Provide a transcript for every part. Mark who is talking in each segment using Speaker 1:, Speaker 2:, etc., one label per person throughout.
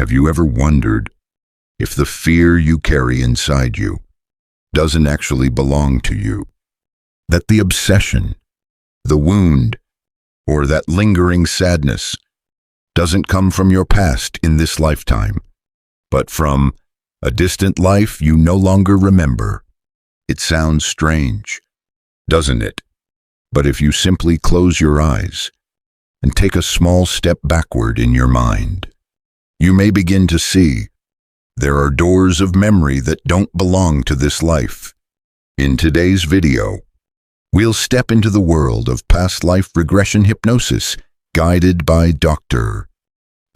Speaker 1: Have you ever wondered if the fear you carry inside you doesn't actually belong to you? That the obsession, the wound, or that lingering sadness doesn't come from your past in this lifetime, but from a distant life you no longer remember? It sounds strange, doesn't it? But if you simply close your eyes and take a small step backward in your mind, you may begin to see there are doors of memory that don't belong to this life. In today's video, we'll step into the world of past life regression hypnosis guided by Dr.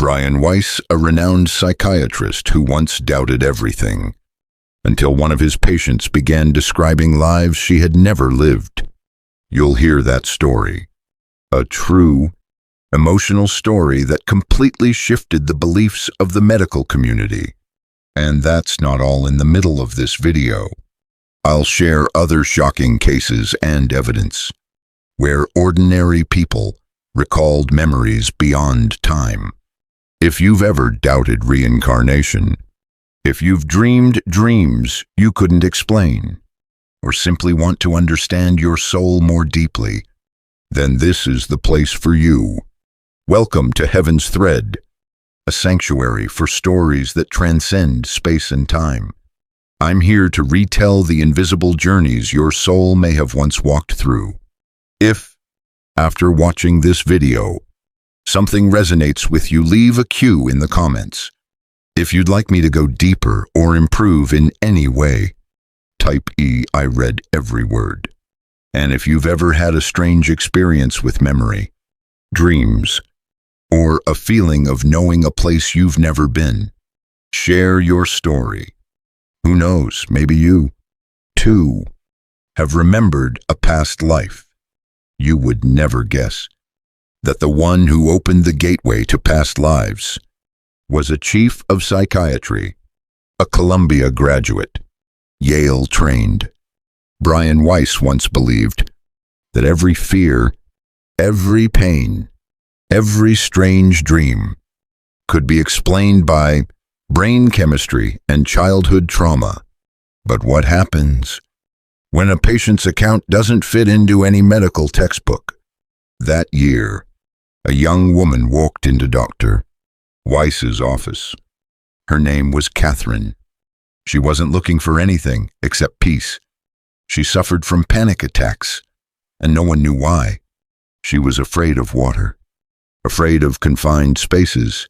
Speaker 1: Weiss, a renowned psychiatrist who once doubted everything, until one of his patients began describing lives she had never lived. You'll hear that story, a true, emotional story that completely shifted the beliefs of the medical community. And that's not all in the middle of this video. I'll share other shocking cases and evidence where ordinary people recalled memories beyond time. If you've ever doubted reincarnation, if you've dreamed dreams you couldn't explain, or simply want to understand your soul more deeply, then this is the place for you. Welcome to Heaven's Thread, a sanctuary for stories that transcend space and time. I'm here to retell the invisible journeys your soul may have once walked through. If, after watching this video, something resonates with you, leave a Q in the comments. If you'd like me to go deeper or improve in any way, type E. I read every word. And if you've ever had a strange experience with memory, dreams, or a feeling of knowing a place you've never been, share your story. Who knows, maybe you, too, have remembered a past life. You would never guess that the one who opened the gateway to past lives was a chief of psychiatry, a Columbia graduate, Yale-trained. Weiss once believed that every fear, every pain, every strange dream could be explained by brain chemistry and childhood trauma. But what happens when a patient's account doesn't fit into any medical textbook? That year, a young woman walked into Dr. Weiss's office. Her name was Catherine. She wasn't looking for anything except peace. She suffered from panic attacks, and no one knew why. She was afraid of water, afraid of confined spaces,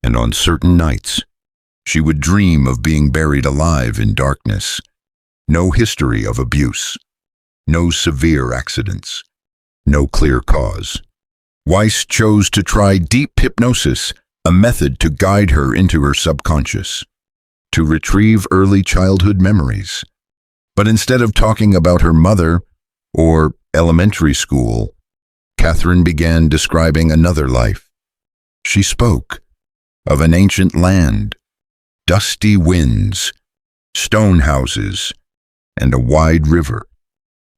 Speaker 1: and on certain nights, she would dream of being buried alive in darkness. No history of abuse, no severe accidents, no clear cause. Weiss chose to try deep hypnosis, a method to guide her into her subconscious, to retrieve early childhood memories. But instead of talking about her mother or elementary school, Catherine began describing another life. She spoke of an ancient land, dusty winds, stone houses, and a wide river.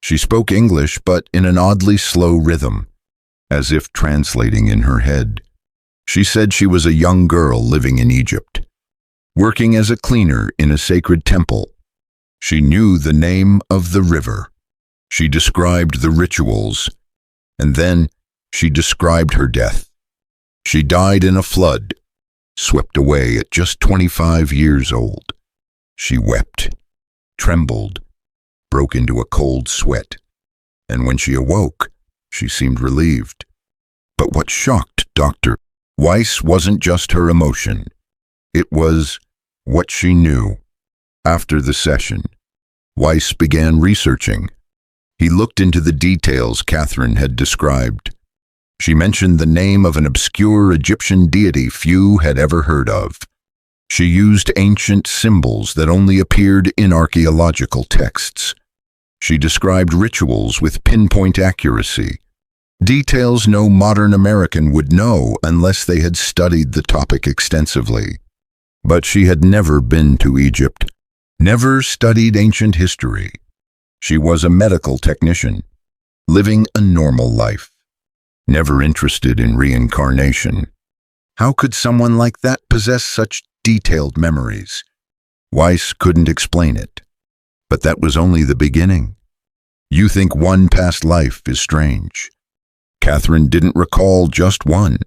Speaker 1: She spoke English, but in an oddly slow rhythm, as if translating in her head. She said she was a young girl living in Egypt, working as a cleaner in a sacred temple. She knew the name of the river. She described the rituals, and then she described her death. She died in a flood, swept away at just 25 years old. She wept, trembled, broke into a cold sweat, and when she awoke, she seemed relieved. But what shocked Dr. Weiss wasn't just her emotion. It was what she knew. After the session, Weiss began researching. He looked into the details Catherine had described. She mentioned the name of an obscure Egyptian deity few had ever heard of. She used ancient symbols that only appeared in archaeological texts. She described rituals with pinpoint accuracy, details no modern American would know unless they had studied the topic extensively. But she had never been to Egypt, never studied ancient history. She was a medical technician, living a normal life, never interested in reincarnation. How could someone like that possess such detailed memories? Weiss couldn't explain it. But that was only the beginning. You think one past life is strange. Catherine didn't recall just one.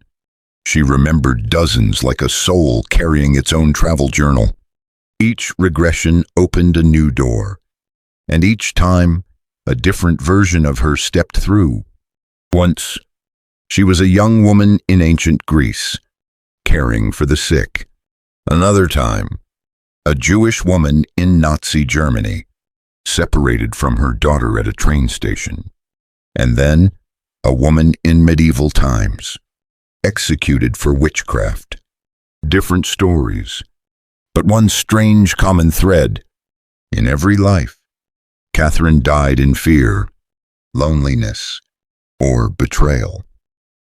Speaker 1: She remembered dozens, like a soul carrying its own travel journal. Each regression opened a new door, and each time a different version of her stepped through. Once, she was a young woman in ancient Greece, caring for the sick. Another time, a Jewish woman in Nazi Germany, separated from her daughter at a train station. And then, a woman in medieval times, executed for witchcraft. Different stories, but one strange common thread. In every life, Catherine died in fear, loneliness, or betrayal.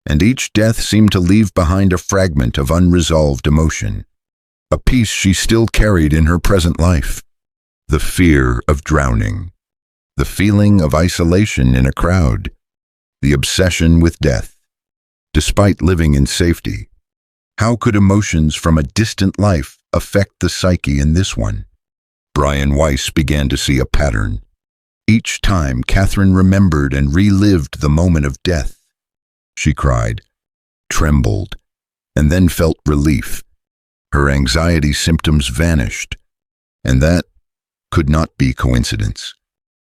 Speaker 1: And each death seemed to leave behind a fragment of unresolved emotion, a piece she still carried in her present life. The fear of drowning, the feeling of isolation in a crowd, the obsession with death. Despite living in safety, how could emotions from a distant life affect the psyche in this one? Brian Weiss began to see a pattern. Each time Catherine remembered and relived the moment of death, she cried, trembled, and then felt relief. Her anxiety symptoms vanished, and that could not be coincidence.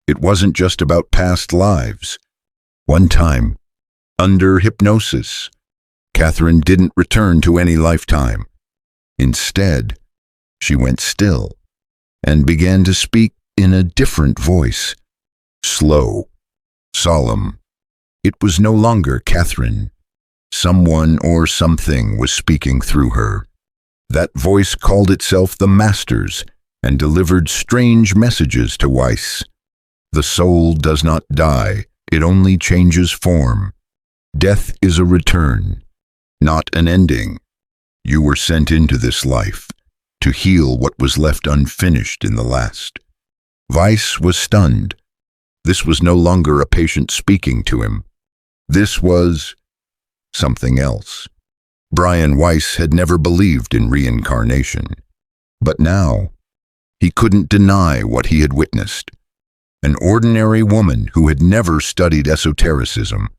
Speaker 1: It wasn't just about past lives. One time, under hypnosis, Catherine didn't return to any lifetime. Instead, she went still and began to speak in a different voice, slow, solemn. It was no longer Catherine. Someone or something was speaking through her. That voice called itself the Masters and delivered strange messages to Weiss. The soul does not die, it only changes form. Death is a return, not an ending. You were sent into this life to heal what was left unfinished in the last. Weiss was stunned. This was no longer a patient speaking to him. This was something else. Brian Weiss had never believed in reincarnation, but now he couldn't deny what he had witnessed. An ordinary woman who had never studied esotericism,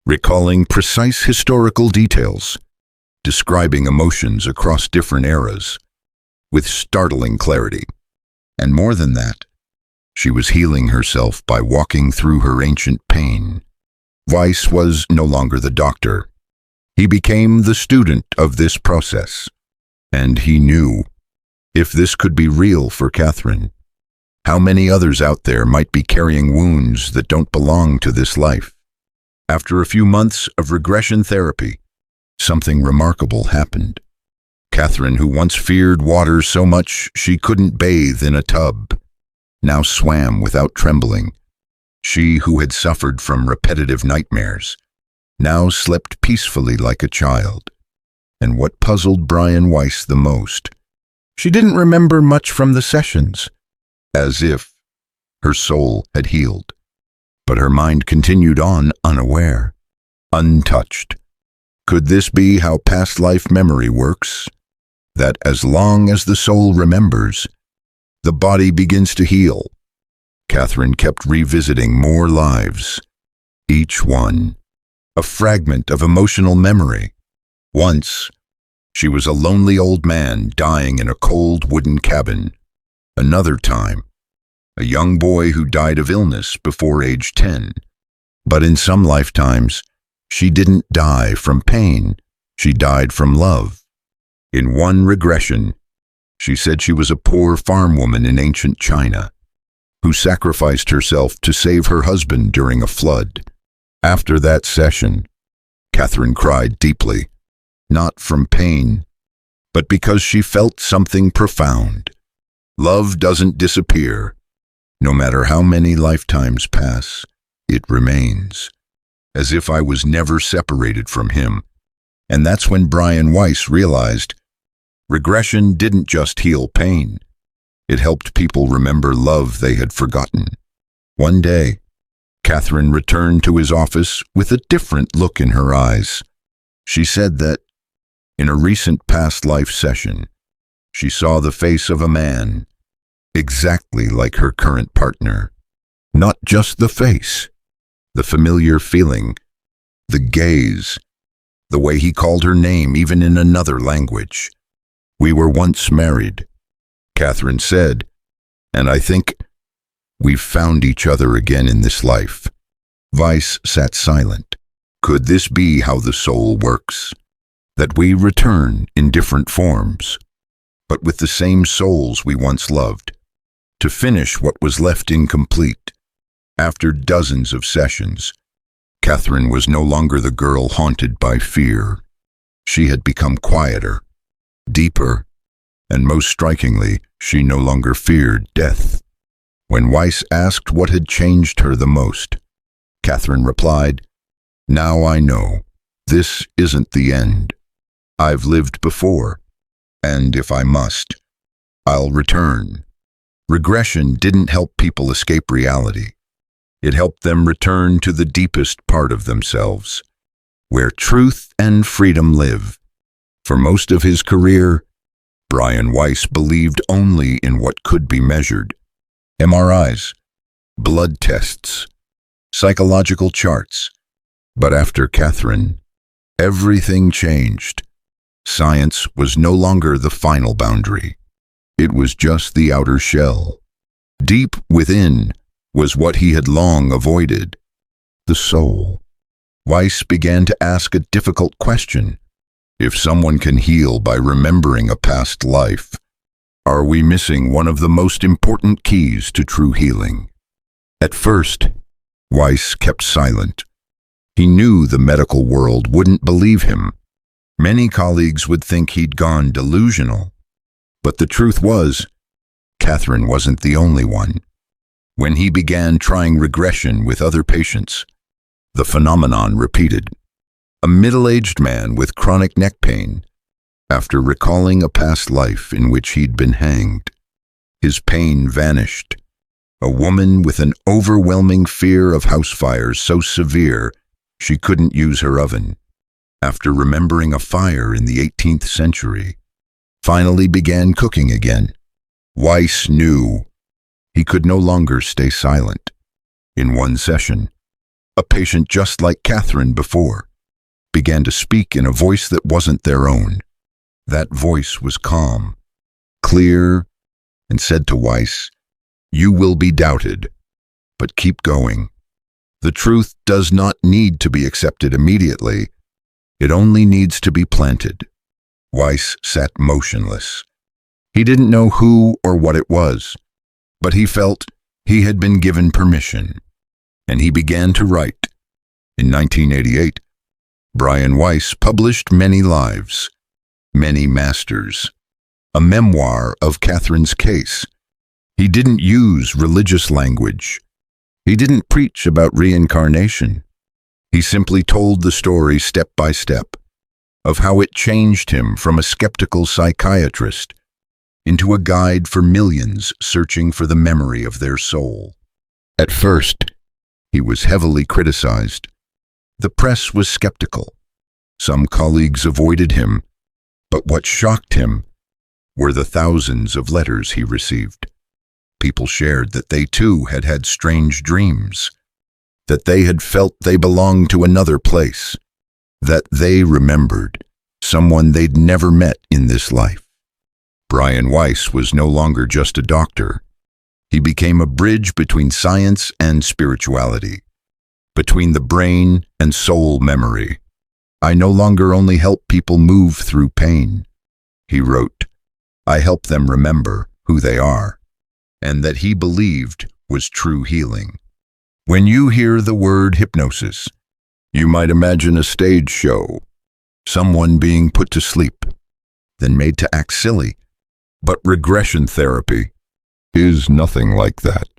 Speaker 1: recalling precise historical details, describing emotions across different eras, with startling clarity. And more than that, she was healing herself by walking through her ancient pain. Weiss was no longer the doctor. He became the student of this process. And he knew, if this could be real for Catherine, how many others out there might be carrying wounds that don't belong to this life. After a few months of regression therapy, something remarkable happened. Catherine, who once feared water so much she couldn't bathe in a tub, now swam without trembling. She, who had suffered from repetitive nightmares, now slept peacefully like a child. And what puzzled Brian Weiss the most, she didn't remember much from the sessions, as if her soul had healed. But her mind continued on unaware, untouched. Could this be how past life memory works? That as long as the soul remembers, the body begins to heal. Catherine kept revisiting more lives, each one a fragment of emotional memory. Once, she was a lonely old man dying in a cold wooden cabin. Another time, a young boy who died of illness before age 10. But in some lifetimes, she didn't die from pain, she died from love. In one regression, she said she was a poor farm woman in ancient China, who sacrificed herself to save her husband during a flood. After that session, Catherine cried deeply, not from pain, but because she felt something profound. Love doesn't disappear. No matter how many lifetimes pass, it remains, as if I was never separated from him. And that's when Brian Weiss realized regression didn't just heal pain. It helped people remember love they had forgotten. One day, Catherine returned to his office with a different look in her eyes. She said that, In a recent past life session, she saw the face of a man, exactly like her current partner. Not just the face, the familiar feeling, the gaze, the way he called her name even in another language. "We were once married," Catherine said, "and I think we've found each other again in this life." Weiss sat silent. Could this be how the soul works? That we return in different forms, but with the same souls we once loved, to finish what was left incomplete. After dozens of sessions, Catherine was no longer the girl haunted by fear. She had become quieter, deeper, and most strikingly, she no longer feared death. When Weiss asked what had changed her the most, Catherine replied, "Now I know. This isn't the end. I've lived before, and if I must, I'll return." Regression didn't help people escape reality. It helped them return to the deepest part of themselves, where truth and freedom live. For most of his career, Brian Weiss believed only in what could be measured. MRIs, blood tests, psychological charts. But after Catherine, everything changed. Science was no longer the final boundary. It was just the outer shell. Deep within was what he had long avoided, the soul. Weiss began to ask a difficult question. If someone can heal by remembering a past life, are we missing one of the most important keys to true healing? At first, Weiss kept silent. He knew the medical world wouldn't believe him. Many colleagues would think he'd gone delusional. But the truth was, Catherine wasn't the only one. When he began trying regression with other patients, the phenomenon repeated. A middle-aged man with chronic neck pain, after recalling a past life in which he'd been hanged. His pain vanished. A woman with an overwhelming fear of house fires so severe she couldn't use her oven, after remembering a fire in the 18th century, finally began cooking again. Weiss knew he could no longer stay silent. In one session, a patient just like Catherine before began to speak in a voice that wasn't their own. That voice was calm, clear, and said to Weiss, "You will be doubted, but keep going. The truth does not need to be accepted immediately. It only needs to be planted." Weiss sat motionless. He didn't know who or what it was, but he felt he had been given permission, and he began to write. In 1988, Brian Weiss published Many Lives, Many Masters, a memoir of Catherine's case. He didn't use religious language. He didn't preach about reincarnation. He simply told the story step by step of how it changed him from a skeptical psychiatrist into a guide for millions searching for the memory of their soul. At first, he was heavily criticized. The press was skeptical. Some colleagues avoided him, but what shocked him were the thousands of letters he received. People shared that they too had had strange dreams, that they had felt they belonged to another place, that they remembered someone they'd never met in this life. Brian Weiss was no longer just a doctor. He became a bridge between science and spirituality, between the brain and soul memory. "I no longer only help people move through pain," he wrote. "I help them remember who they are, and that he believed was true healing." When you hear the word hypnosis, you might imagine a stage show, someone being put to sleep, then made to act silly. But regression therapy is nothing like that.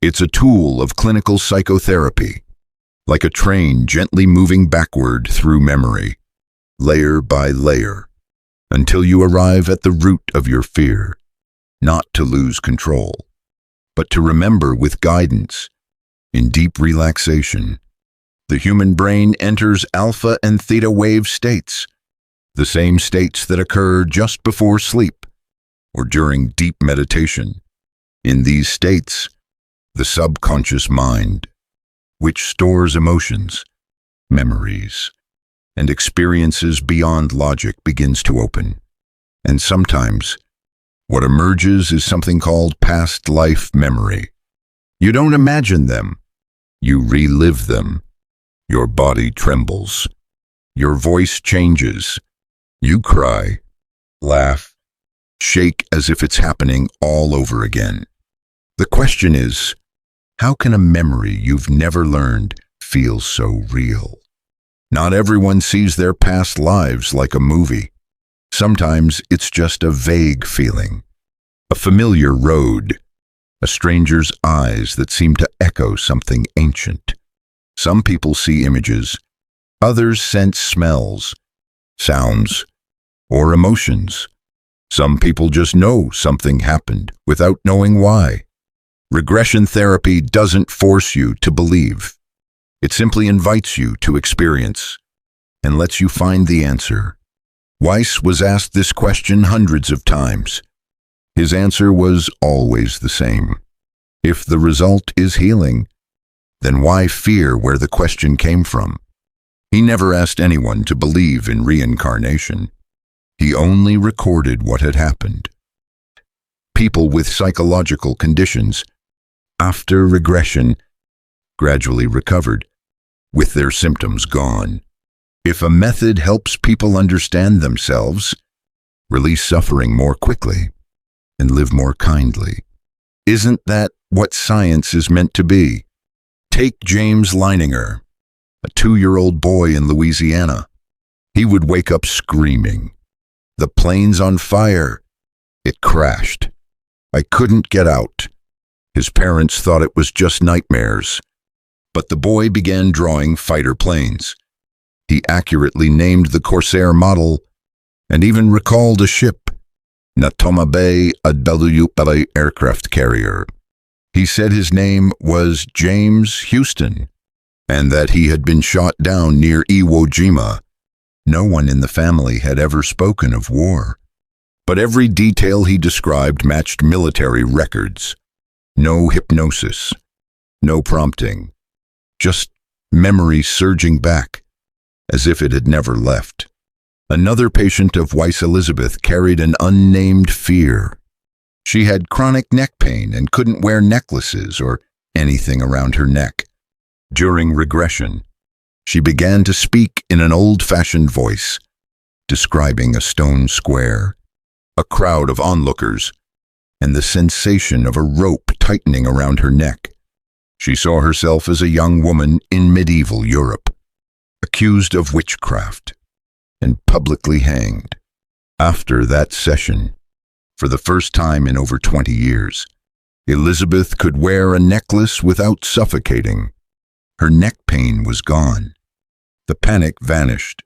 Speaker 1: It's a tool of clinical psychotherapy, like a train gently moving backward through memory, layer by layer, until you arrive at the root of your fear, not to lose control, but to remember with guidance. In deep relaxation, the human brain enters alpha and theta wave states, the same states that occur just before sleep or during deep meditation. In these states, the subconscious mind, which stores emotions, memories, and experiences beyond logic, begins to open. And sometimes, what emerges is something called past life memory. You don't imagine them, you relive them. Your body trembles. Your voice changes. You cry, laugh, shake as if it's happening all over again. The question is, how can a memory you've never learned feel so real? Not everyone sees their past lives like a movie. Sometimes it's just a vague feeling, a familiar road, a stranger's eyes that seem to echo something ancient. Some people see images, others sense smells, sounds, or emotions. Some people just know something happened without knowing why. Regression therapy doesn't force you to believe. It simply invites you to experience and lets you find the answer. Weiss was asked this question hundreds of times. His answer was always the same. If the result is healing, then why fear where the question came from? He never asked anyone to believe in reincarnation. He only recorded what had happened. People with psychological conditions, after regression, gradually recovered, with their symptoms gone. If a method helps people understand themselves, release suffering more quickly, and live more kindly, isn't that what science is meant to be? Take James Leininger, a 2-year-old boy in Louisiana. He would wake up screaming, "The plane's on fire. It crashed. I couldn't get out." His parents thought it was just nightmares, but the boy began drawing fighter planes. He accurately named the Corsair model and even recalled a ship, Natoma Bay, a WPA aircraft carrier. He said his name was James Houston and that he had been shot down near Iwo Jima. No one in the family had ever spoken of war, but every detail he described matched military records. No hypnosis, no prompting, just memory surging back, as if it had never left. Another patient of Weiss Elizabeth carried an unnamed fear. She had chronic neck pain and couldn't wear necklaces or anything around her neck. During regression, she began to speak in an old-fashioned voice, describing a stone square, a crowd of onlookers, and the sensation of a rope tightening around her neck. She saw herself as a young woman in medieval Europe, accused of witchcraft and publicly hanged. After that session, for the first time in over 20 years, Elizabeth could wear a necklace without suffocating. Her neck pain was gone. The panic vanished.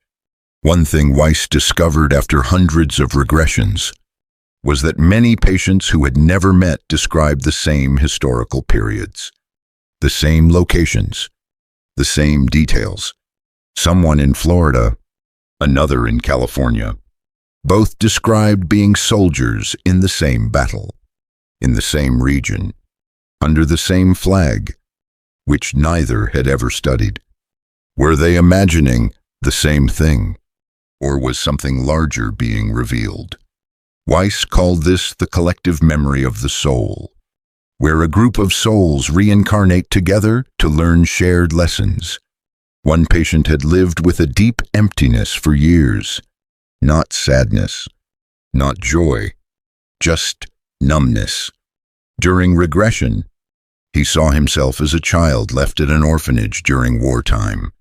Speaker 1: One thing Weiss discovered after hundreds of regressions was that many patients who had never met described the same historical periods, the same locations, the same details. Someone in Florida, another in California. Both described being soldiers in the same battle, in the same region, under the same flag, which neither had ever studied. Were they imagining the same thing, or was something larger being revealed? Weiss called this the collective memory of the soul, where a group of souls reincarnate together to learn shared lessons. One patient had lived with a deep emptiness for years, not sadness, not joy, just numbness. During regression, he saw himself as a child left at an orphanage during wartime.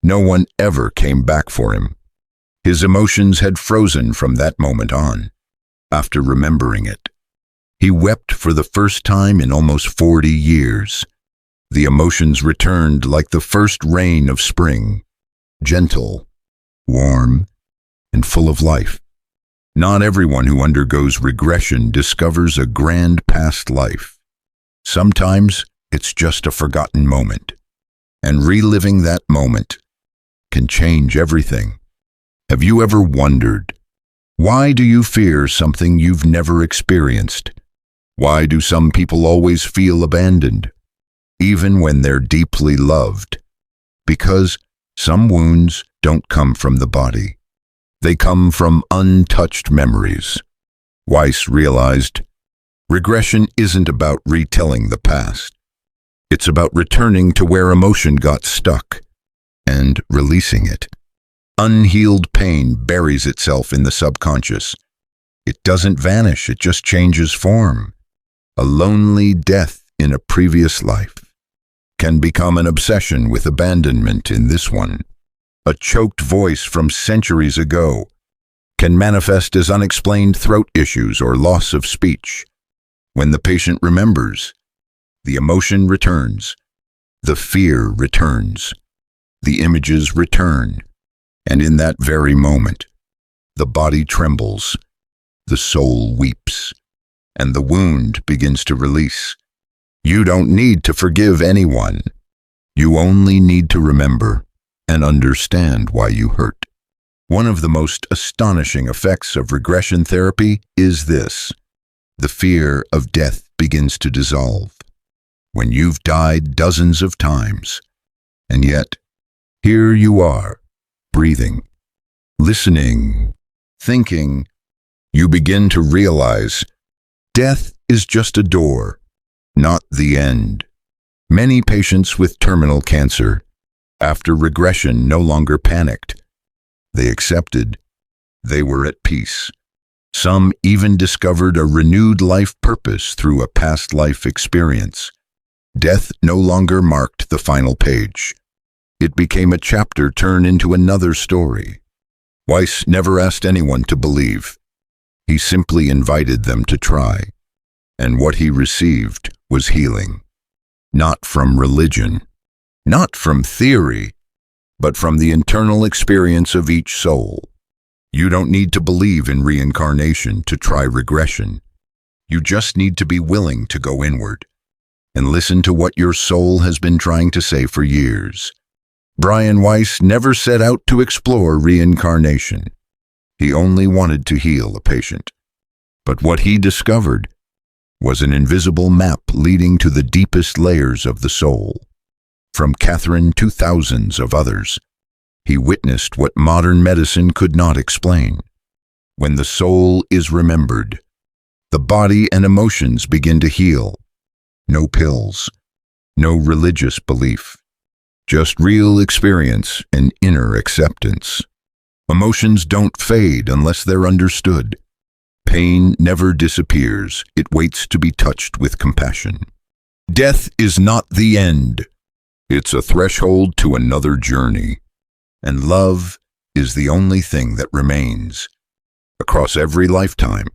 Speaker 1: No one ever came back for him. His emotions had frozen from that moment on. After remembering it, he wept for the first time in almost 40 years. The emotions returned like the first rain of spring, gentle, warm, and full of life. Not everyone who undergoes regression discovers a grand past life. Sometimes it's just a forgotten moment, and reliving that moment can change everything. Have you ever wondered, why do you fear something you've never experienced? Why do some people always feel abandoned, even when they're deeply loved? Because some wounds don't come from the body. They come from untouched memories. Weiss realized regression isn't about retelling the past. It's about returning to where emotion got stuck and releasing it. Unhealed pain buries itself in the subconscious. It doesn't vanish, it just changes form. A lonely death in a previous life can become an obsession with abandonment in this one. A choked voice from centuries ago can manifest as unexplained throat issues or loss of speech. When the patient remembers, the emotion returns, the fear returns, the images return, and in that very moment, the body trembles, the soul weeps, and the wound begins to release. You don't need to forgive anyone. You only need to remember and understand why you hurt. One of the most astonishing effects of regression therapy is this: the fear of death begins to dissolve. When you've died dozens of times, and yet, here you are, breathing, listening, thinking, you begin to realize death is just a door, not the end. Many patients with terminal cancer, after regression, no longer panicked. They accepted. They were at peace. Some even discovered a renewed life purpose through a past life experience. Death no longer marked the final page. It became a chapter turned into another story. Weiss never asked anyone to believe. He simply invited them to try. And what he received was healing. Not from religion, not from theory, but from the internal experience of each soul. You don't need to believe in reincarnation to try regression. You just need to be willing to go inward and listen to what your soul has been trying to say for years. Brian Weiss never set out to explore reincarnation. He only wanted to heal a patient. But what he discovered was an invisible map leading to the deepest layers of the soul. From Catherine to thousands of others, he witnessed what modern medicine could not explain. When the soul is remembered, the body and emotions begin to heal. No pills, no religious belief, just real experience and inner acceptance. Emotions don't fade unless they're understood. Pain never disappears, it waits to be touched with compassion. Death is not the end. It's a threshold to another journey. And love is the only thing that remains. Across every lifetime,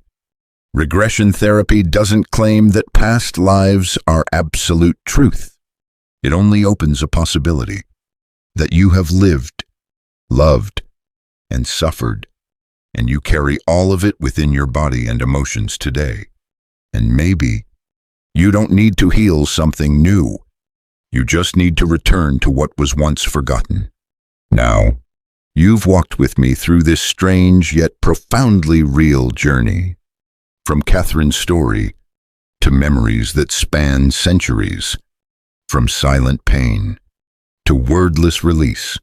Speaker 1: regression therapy doesn't claim that past lives are absolute truth. It only opens a possibility that you have lived, loved, and suffered, and you carry all of it within your body and emotions today. And maybe you don't need to heal something new. You just need to return to what was once forgotten. Now, you've walked with me through this strange yet profoundly real journey. From Catherine's story to memories that span centuries, from silent pain to wordless release,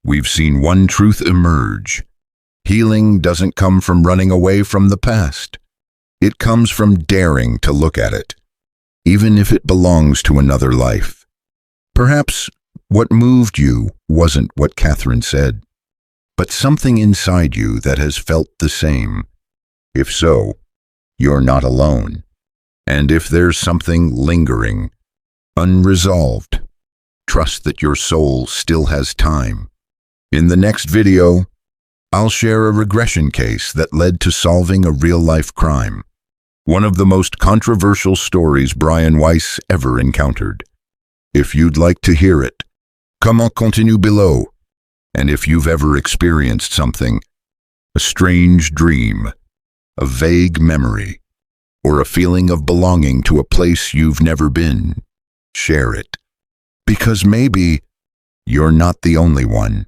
Speaker 1: we've seen one truth emerge. Healing doesn't come from running away from the past. It comes from daring to look at it, even if it belongs to another life. Perhaps what moved you wasn't what Catherine said, but something inside you that has felt the same. If so, you're not alone. And if there's something lingering, unresolved, trust that your soul still has time. In the next video, I'll share a regression case that led to solving a real-life crime, one of the most controversial stories Brian Weiss ever encountered. If you'd like to hear it, comment continue below. And if you've ever experienced something, a strange dream, a vague memory, or a feeling of belonging to a place you've never been, share it. Because maybe you're not the only one.